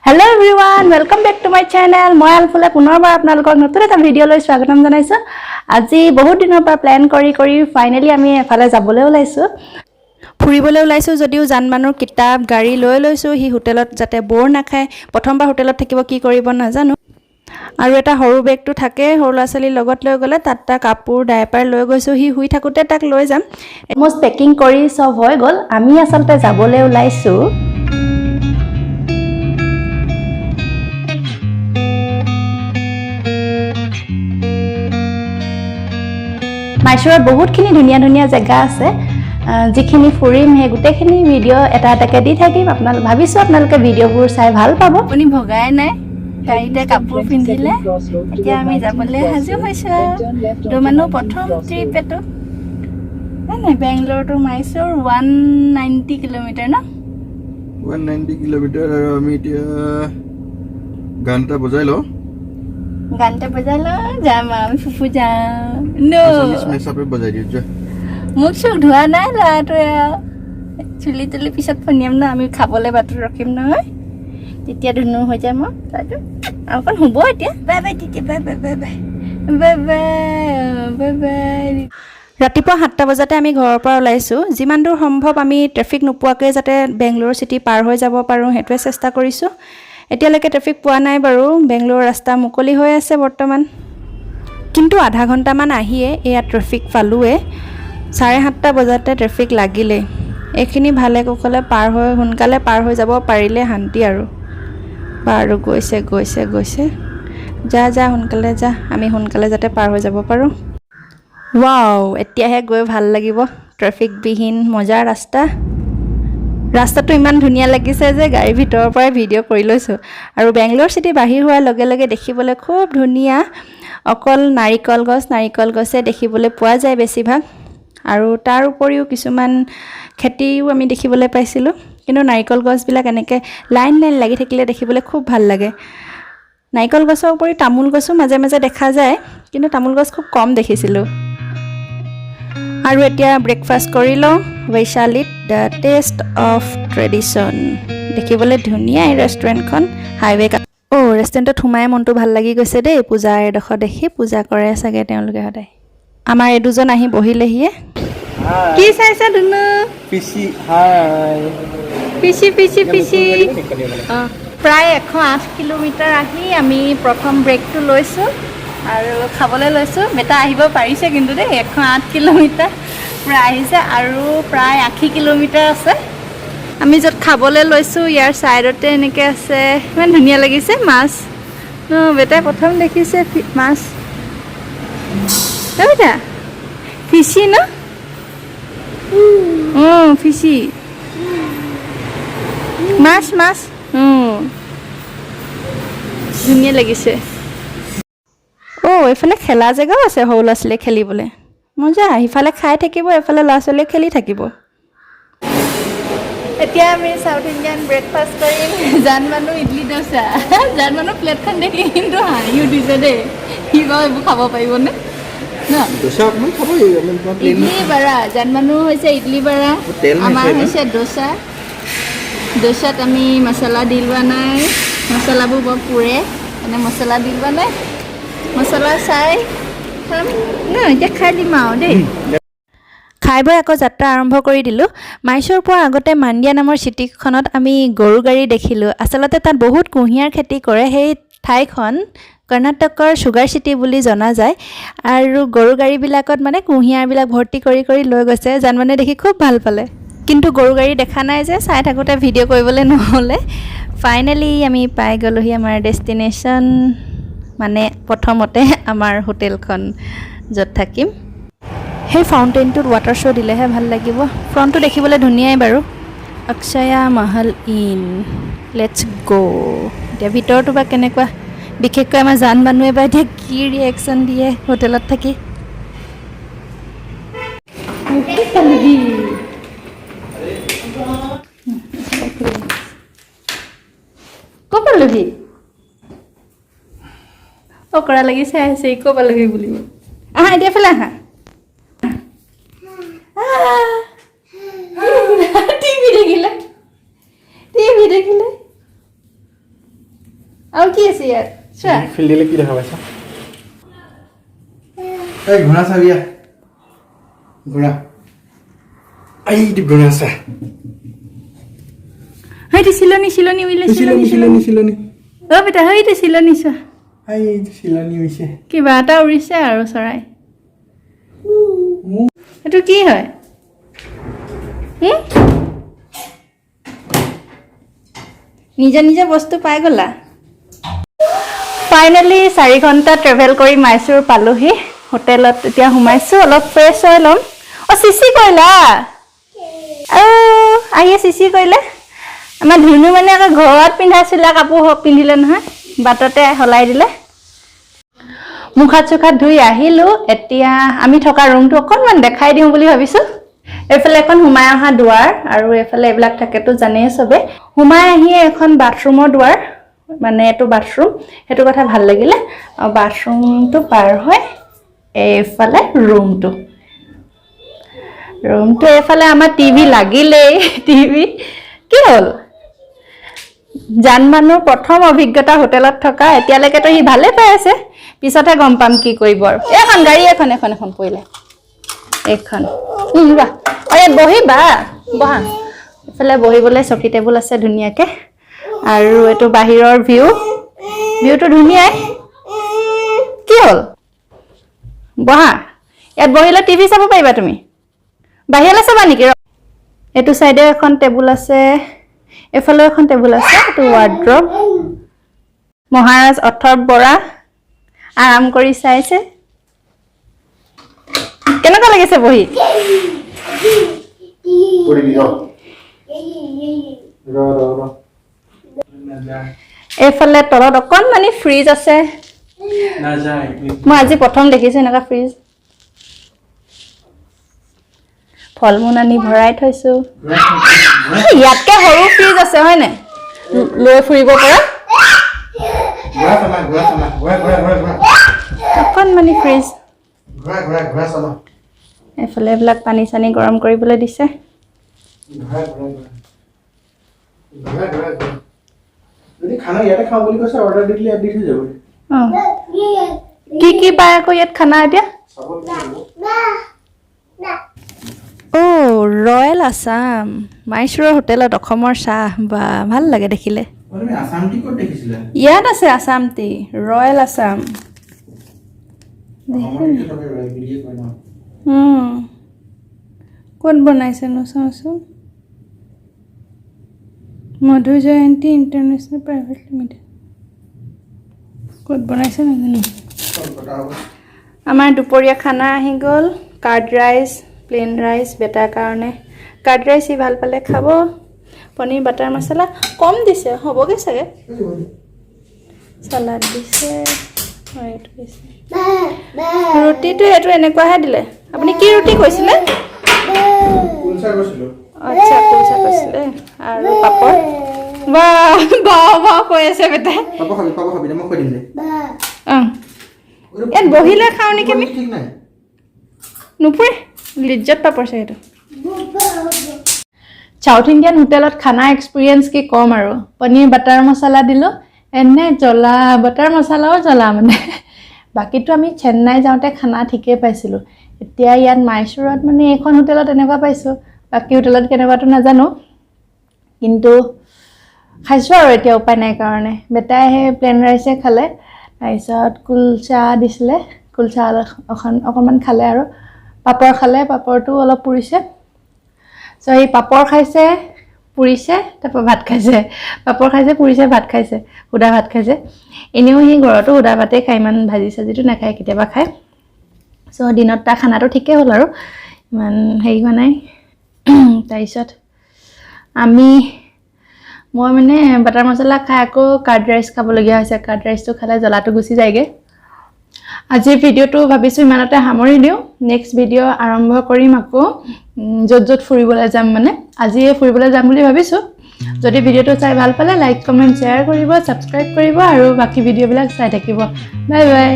Hello everyone, welcome back to my channel. মই আলফুলে পুনৰবাৰ আপোনালোকক নতুন এটা ভিডিঅ' লৈ স্বাগতম জনাইছো। আজি বহুত দিনৰ পৰা প্ল্যান কৰি ফাইনালি আমি এফালে যাবলৈ ওলাইছো। ফুৰিবলৈ ওলাইছো যদিও জানমানৰ কিতাপ গাড়ী লৈ লৈছো হি হোটেলত যাতে বৰ নাখায়। প্ৰথমবাৰ হোটেলত থাকিব কি কৰিব নাজানো। আৰু এটা সৰু বেগটো থাকে সৰু ল'ৰা-ছোৱালীৰ লগত লৈ গলে তাত কাপোৰ ডাইপাৰ লৈ গৈছো হি হুই থাকোতে তাক লৈ যাম। অলমোষ্ট পেকিং কৰি সব হৈ গল। আমি আসলতে যাবলৈ ওলাইছো। মাইসূৰত বহুতখিনি ধুনীয়া জেগা আছে যিখিনি ফুৰিম হে গুটেখিনি ভিডিঅ' এটা এটাকে দি থাকিম আপোনালোক ভাবিছো আপোনালোকে ভিডিঅ'বোৰ চাই ভাল পাব আপুনি ভগাই নাই গাড়ীতে কাপোৰ পিন্ধিলে এতিয়া আমি যাবলৈ হাজু হৈছো তো মানুহ প্ৰথম ট্ৰিপ এটো নাই বেংগলোৰ টু মাইসূৰ 190 কিলোমিটাৰ না 190 কিলোমিটাৰ আৰু আমি এতিয়া গানটা বজাই লো যাম আমি ফুফু যাম নো মেছাপে বজাই দিও যা মুখ চুখ ধোৱা নাই লাটোৱে চুলি তুলি পিছত ফনিয়াম না আমি খাবলৈ বাটত ৰখিম নহয় তেতিয়া ধুনু হৈ যাম তাইতো অকণ হ'ব এতিয়া বাই বাই তেতিয়া bye bye bye bye bye bye bye bye ৰাতিপুৱা 7টা বজাতে আমি ঘৰৰ পৰা ওলাইছো যিমান দূৰ সম্ভৱ আমি ট্ৰেফিক নোপোৱাকৈ যাতে বেংগলোৰ সিটি পাৰ হৈ যাব পাৰো হেতুৱে চেষ্টা কৰিছো এতিয়ালৈকে ট্ৰেফিক পোৱা নাই বাৰু বেংগলোৰ ৰাস্তা মুকলি হৈ আছে বৰ্তমান কিন্তু আধা ঘণ্টামান আহিয়ে এয়া ট্ৰেফিক পালোৱে 7:30 বজাতে ট্ৰেফিক লাগিলে এখিনি ভালে কোকলে পাৰ হৈ হুনকালে পাৰ হৈ যাব পাৰিলে শান্তি আৰু বাৰু গৈছে যা হুনকালে যা আমি হুনকালে যাতে পাৰ হৈ যাব পাৰো ওয়াও এতিয়াহে গৈ ভাল লাগিব ট্ৰেফিক বিহীন মজা ৰাস্তাটো ইমান ধুনীয়া লাগিছে যে গাড়ী ভিতৰৰ পৰা ভিডিঅ' কৰি লৈছো আৰু বেংগলোৰ সিটি বাহিৰ হোৱাৰ লগে লগে দেখিবলৈ খুব ধুনীয়া অকল নাৰিকল গছে দেখিবলৈ পোৱা যায় বেছিভাগ আৰু তাৰ উপৰিও কিছুমান খেতিও আমি দেখিবলৈ পাইছিলো কিন্তু নাৰিকল গছবিলাক এনেকৈ লাইন লাগি থাকিলে দেখিবলৈ খুব ভাল লাগে নাৰিকল গছৰ উপৰি তামোল গছো মাজে মাজে দেখা যায় কিন্তু তামোল গছ খুব কম দেখিছিলো আৰু এতিয়া ব্ৰেকফাষ্ট কৰি লওঁ বৈশালীত দ্য টেষ্ট অফ ট্ৰেডিশ্যন দেখিবলৈ ধুনীয়া এই ৰেষ্টুৰেণ্টখন হাইৱে ৰেষ্টুৰেণ্টত সোমাই মনটো ভাল লাগি গৈছে দেই পূজাৰ এডোখৰ দেখি পূজা কৰে চাগে তেওঁলোকে সদায় আমাৰ এই দুজন আহি বহিলেহিয়ে কি চাইছা ধুনু পিছি হাই পিছি প্ৰায় 108 কিলোমিটাৰ আহি আমি প্ৰথম ব্ৰেকটো লৈছো আৰু খাবলৈ লৈছো বেটা আহিব পাৰিছে কিন্তু দেই 108 কিলোমিটাৰ প্ৰায় আহিছে আৰু প্ৰায় 80 কিলোমিটাৰ আছে আমি য'ত খাবলৈ লৈছো ইয়াৰ সাইডতে এনেকৈ আছে ইমান ধুনীয়া লাগিছে মাছ বেটাই প্ৰথম দেখিছে মাছ বেটা ফিছি ন ফিছি মাছ ধুনীয়া লাগিছে এইফালে খেলা জেগাও আছে সৰু ল'ৰা ছোৱালীয়ে খেলিবলৈ মজা সিফালে খাই থাকিব এফালে ল'ৰা ছোৱালীয়ে খেলি থাকিব এতিয়া আমি সাউথ ইণ্ডিয়ান ব্ৰেকফাষ্ট কৰিম জানমানো ইডলি দোচা জানমানো প্লেটখন দেখি কিন্তু হাঁহিও দিছে দেই সি বাৰু এইবোৰ খাব পাৰিবনে ন দোসা অকমান খাব ইডলি বৰা জানমানো হৈছে ইডলি বৰা আমাৰ হৈছে দোচাত আমি মছলা দি লোৱা নাই মছলাবোৰ বৰ পুৰে মানে মছলা দি লোৱা নাই মছলা চাই খাম ন এতিয়া খাই দিম আৰু দেই খাই বৈ আকৌ যাত্ৰা আৰম্ভ কৰি দিলোঁ মাইসূৰ পোৱাৰ আগতে মাণ্ডিয়া নামৰ চিটিখনত আমি গৰু গাড়ী দেখিলোঁ আচলতে তাত বহুত কুঁহিয়াৰ খেতি কৰে সেই ঠাইখন কৰ্ণাটকৰ সুগাৰ চিটি বুলি জনা যায় আৰু গৰু গাড়ীবিলাকত মানে কুঁহিয়াৰবিলাক ভৰ্তি কৰি লৈ গৈছে জানমানে দেখি খুব ভাল পালে কিন্তু গৰু গাড়ী দেখা নাই যে চাই থাকোঁতে ভিডিঅ' কৰিবলৈ নহ'লে ফাইনেলি আমি পাই গ'লোহি আমাৰ ডেষ্টিনেশ্যন মানে প্ৰথমতে আমাৰ হোটেলখন য'ত থাকিম সেই ফাউণ্টেইনটোত ৱাটাৰ শ্ব' দিলেহে ভাল লাগিব ফ্ৰণ্টটো দেখিবলৈ ধুনীয়াই বাৰু অক্ষয়া মহল ইন লেটছ গ' এতিয়া ভিতৰটো বা কেনেকুৱা বিশেষকৈ আমাৰ জান মানুহে বা এতিয়া কি ৰিয়েকশ্যন দিয়ে হোটেলত থাকি ক'ৰ পালোহি অকৰা লাগিছে আহিছে ক'ৰ পালোহি বুলিব আহা এতিয়া ফালে আহা টিভি দেখিলে আৰু কি আছে ইয়াত চোৱা ফিল দিলে কি দেখা পাইছা এই ঘোঁৰা চাবিয়া ঘোঁৰা এইটো ঘোঁৰা আছে সেইটো চিলনি উইলে চিলনি অ বেটা সেইটো চিলনি চোৱা এইটো চিলনি হৈছে কিবা এটা উৰিছে আৰু চৰাই এইটো কি হয় নিজে বস্তু পাই গ'লা ফাইনেলি 4 ঘণ্টা ট্ৰেভেল কৰি মাইচুৰ পালোহি হোটেলত এতিয়া সোমাইছোঁ অলপ ফ্ৰেছ হৈ ল'ম অ চিচি কৰিলা আহিয়ে চিচি কৰিলে আমাৰ ধুনু মানে আকৌ ঘৰত পিন্ধাইছিলে কাপোৰ পিন্ধিলে নহয় বাটতে সলাই দিলে মুখ হাত ধুই আহিলোঁ এতিয়া আমি থকা ৰুমটো অকণমান দেখাই দিওঁ বুলি ভাবিছোঁ এইফালে এখন সোমাই অহা দুৱাৰ আৰু এইফালে এইবিলাক থাকেতো জানেই চবে সোমাই আহিয়ে এখন বাথৰুমৰ দুৱাৰ মানে এইটো বাথৰুম সেইটো কথা ভাল লাগিলে আৰু বাথৰুমটো পাৰ হৈ এইফালে ৰুমটো এইফালে আমাৰ টিভি লাগিলেই টিভি কি হ'ল জান মানুহ প্ৰথম অভিজ্ঞতা হোটেলত থকা এতিয়ালৈকেতো সি ভালে পাই আছে পিছতহে গম পাম কি কৰিব আৰু এখন গাড়ী এখন পৰিলে এইখন বাহ ইয়াত বহিবা বহা এইফালে বহিবলৈ চকী টেবুল আছে ধুনীয়াকৈ আৰু এইটো বাহিৰৰ ভিউটো ধুনীয়াই কি হ'ল বহা ইয়াত বহিলে টিভি চাব পাৰিবা তুমি বাহিৰলৈ চাবা নেকি এইটো চাইডে এখন টেবুল আছে এফালেও এখন টেবুল আছে এইটো ৱাৰ্ড্ৰব মহাৰাজ অথৰ্ব বৰা আৰাম কৰি চাইছে কেনেকুৱা লাগিছে বহি এইফালে তলত অকণমানি ফ্ৰিজ আছে মই আজি প্ৰথম দেখিছোঁ এনেকুৱা ফ্ৰিজ ফল মূল আনি ভৰাই থৈছোঁ ইয়াতকৈ সৰু ফ্ৰিজ আছে হয়নে লৈ ফুৰিব পৰা অকণমানি ফ্ৰিজ এইফালে এইবিলাক পানী চানী গৰম কৰিবলৈ দিছে যদি খানা ইয়াতে খাওঁ বুলি কৈছে অৰ্ডাৰ দি দিলে ইয়াত দি থৈ যাব কি পায় আকৌ ইয়াত খানা এতিয়া ৰয়েল আছাম মাইচুৰৰ হোটেলত অসমৰ চাহ বা ভাল লাগে দেখিলে ইয়াত আছে আছাম টি ৰয়েল আছাম ক'ত বনাইছেনো চাওঁচোন Madhu Jayanti international private limited ক'ত বনাইছে নাজানো আমাৰ দুপৰীয়া খানা আহি গ'ল curd rice plain rice better কাৰণে কাৰ্ড ৰাইচ সি ভাল পালে খাব পনীৰ বাটাৰ মছলা কম দিছে হ'বগৈ চাগে চালাড দিছে ৰুটিটো এইটো এনেকুৱাহে দিলে আপুনি কি ৰুটি কৈছিলে আচ্ছা কুলচা কৈছিলে আৰু পাপৰ বাহ কৈ আছে বেটাই ইয়াত বহিলে খাওঁ নেকি আমি নুপুৰে লিজ্জত পাপৰ চাগে চাউথ ইণ্ডিয়ান হোটেলত খানা এক্সপিৰিয়েঞ্চ কি ক'ম আৰু পনীৰ বাটাৰ মছলা দিলোঁ এনে জ্বলা বাটাৰ মছলাও জ্বলা মানে বাকীটো আমি চেন্নাই যাওঁতে খানা ঠিকেই পাইছিলোঁ এতিয়া ইয়াত মাইচুৰত মানে এইখন হোটেলত এনেকুৱা পাইছোঁ বাকী হোটেলত কেনেকুৱাটো নাজানো কিন্তু খাইছোঁ আৰু এতিয়া উপায় নাই কাৰণে বেটাই সেই প্লেন ৰাইচে খালে তাৰপিছত কুলচা দিছিলে কুলচা অকণমান খালে আৰু পাপৰ খালে পাপৰটো অলপ পুৰিছে চ' সেই পাপৰ খাইছে পুৰিছে তাৰপৰা ভাত খাইছে পাপৰ খাইছে পুৰিছে ভাত খাইছে সুদা ভাত খাইছে এনেও সি ঘৰতো সুদা ভাতেই খায় ইমান ভাজি চাজিটো নাখায় কেতিয়াবা খায় চ' দিনত তাৰ খানাটো ঠিকেই হ'ল আৰু ইমান হেৰি হোৱা নাই তাৰপিছত মই মানে বাটাৰ মছলা খাই আকৌ কাৰ্ড ৰাইচ খাবলগীয়া হৈছে কাৰ্ড ৰাইচটো খালে জ্বলাটো গুচি যায়গৈ আজিৰ ভিডিঅ'টো ভাবিছোঁ ইমানতে সামৰি দিওঁ নেক্সট ভিডিঅ' আৰম্ভ কৰিম আকৌ য'ত ফুৰিবলৈ যাম মানে আজিয়ে ফুৰিবলৈ যাম বুলি ভাবিছোঁ যদি ভিডিঅ'টো চাই ভাল পালে লাইক কমেণ্ট শ্বেয়াৰ কৰিব ছাবস্ক্ৰাইব কৰিব আৰু বাকী ভিডিঅ'বিলাক চাই থাকিব বাই বাই